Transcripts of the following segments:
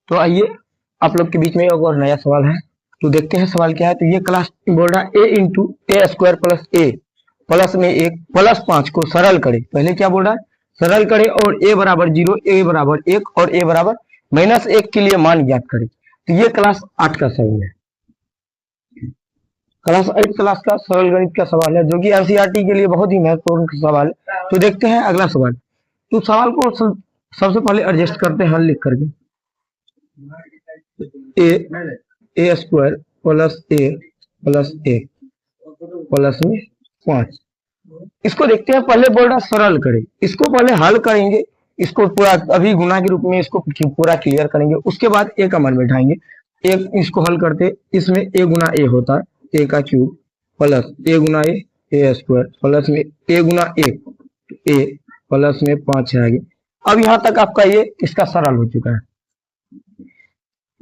तो आइए आप लोग के बीच में एक और नया सवाल है, तो देखते हैं सवाल क्या है। तो ये क्लास बोल रहा है ए इंटू ए स्क्वायर प्लस ए प्लस में एक प्लस 5 को सरल करे। पहले क्या बोल रहा है, सरल करे और ए बराबर 0, ए बराबर 1 और ए बराबर -1 के लिए मान ज्ञात करे। तो ये क्लास 8 का सवाल है, क्लास 8 क्लास का सरल गणित का सवाल है, जो कि एनसीईआरटी के लिए बहुत ही महत्वपूर्ण सवाल है। तो देखते हैं अगला सवाल। तो सवाल को सबसे पहले एडजस्ट करते हैं लिख करके, ए स्क्वायर प्लस ए प्लस 1 प्लस में 5। इसको देखते हैं, पहले बोल रहा सरल करे, इसको पहले हल करेंगे, इसको पूरा अभी गुना के रूप में इसको पूरा क्लियर करेंगे, उसके बाद ए का मान बैठाएंगे। एक इसको हल करते, इसमें ए गुना ए होता है, ए का क्यूब प्लस ए गुना ए स्क्वायर प्लस में ए गुना 1 ए प्लस में 5 है आगे। अब यहां तक आपका ये इसका सरल हो चुका है।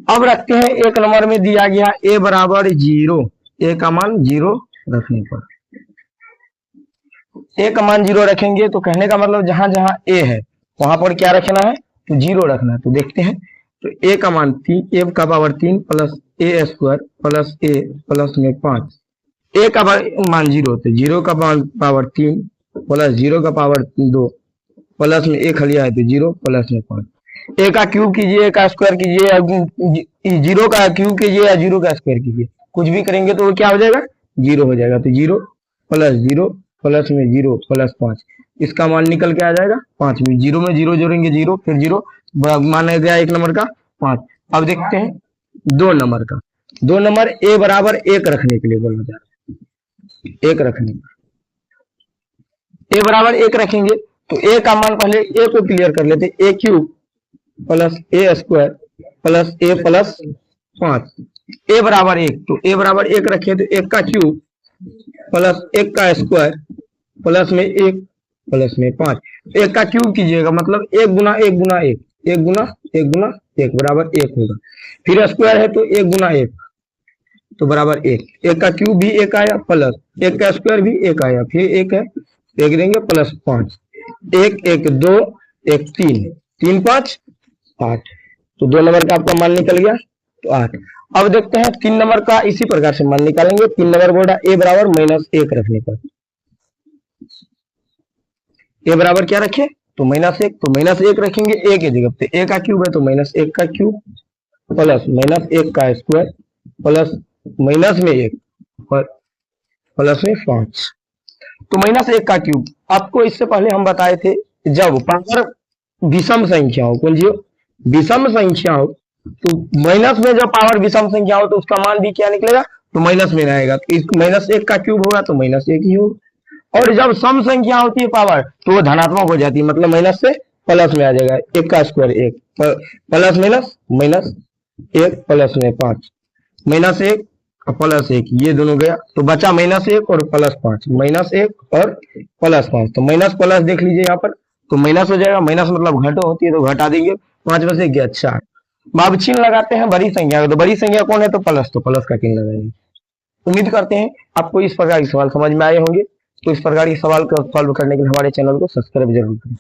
अब रखते हैं एक नंबर में दिया गया ए बराबर 0, ए का मान 0 रखने पर, ए का मान 0 रखेंगे तो कहने का मतलब जहां जहां ए है वहां पर क्या रखना है, तो 0 रखना है। तो देखते हैं, तो ए का मान 3, ए का पावर 3 प्लस ए स्क्वायर प्लस ए प्लस में 5, ए का मान 0 तो 0 का पावर 3 प्लस 0 का पावर 2 प्लस में 1 लिया है तो 0 प्लस में 5। ए का क्यूब कीजिए, ए का स्क्वायर कीजिए, 0 का क्यूब कीजिए या 0 का स्क्वायर कीजिए, कुछ भी करेंगे तो वो क्या हो जाएगा, 0 हो जाएगा। तो 0 प्लस में 0 प्लस 5, इसका मान निकल के आ जाएगा 5 में 0 में 0 जोड़ेंगे 0, फिर 0 माना गया एक नंबर का 5। अब देखते हैं 2 नंबर का, 2 नंबर ए बराबर 1 रखने के लिए बोला जा रहा है, 1 रखने ए बराबर 1 रखेंगे तो ए का मान पहले ए को क्लियर कर लेते, ए क्यूब प्लस ए स्क्वायर प्लस ए प्लस 5, ए बराबर 1, तो ए बराबर 1 रखे तो 1 का क्यूब प्लस 1 का स्क्वायर प्लस में 1 प्लस में 5। 1 का क्यूब कीजिएगा मतलब 1 गुना 1 गुना 1, 1 गुना 1 गुना 1 बराबर 1 होगा। फिर स्क्वायर है तो 1 गुना 1 तो बराबर 1, 1 का क्यूब भी 1 आया प्लस 1 का स्क्वायर भी 1 आया, फिर 1 है 1 देंगे प्लस 5, 1 1 2 1 3 3 5 8। तो 2 नंबर का आपका मान निकल गया तो 8। अब देखते हैं 3 नंबर का, इसी प्रकार से मान निकालेंगे। 3 नंबर बोल रहा ए बराबर -1 रखने पर, ए बराबर क्या रखे तो -1, तो -1 रखेंगे ए के जगह पे, ए का क्यूब है तो -1 का क्यूब प्लस -1 का स्क्वायर प्लस माइनस में 1 प्लस में 5। तो -1 का क्यूब, आपको इससे पहले हम बताए थे जब पावर विषम संख्या हो, कौन जी विषम संख्या हो, तो माइनस में जब पावर विषम संख्या हो तो उसका मान भी क्या निकलेगा, तो माइनस में रहेगा। तो -1 का क्यूब होगा तो -1 ही होगा। और जब सम संख्या होती है पावर तो वो धनात्मक हो जाती है, मतलब माइनस से प्लस में आ जाएगा, 1 का स्क्वायर 1 प्लस माइनस 1 प्लस में 5, -1 प्लस 1 ये दोनों गया तो बचा -1 और प्लस 5, -1 और प्लस 5। तो माइनस प्लस देख लीजिए यहाँ पर, तो माइनस हो जाएगा, माइनस मतलब घटो होती है तो घटा देंगे, 5 में से गया 4। अब चिन्ह लगाते हैं बड़ी संख्या का, तो बड़ी संख्या कौन है तो प्लस, तो प्लस का चिन्ह लगाएंगे। उम्मीद करते हैं आपको इस प्रकार के सवाल समझ में आए होंगे। तो इस प्रकार के सवाल का सॉल्व करने के लिए हमारे चैनल को सब्सक्राइब जरूर करें।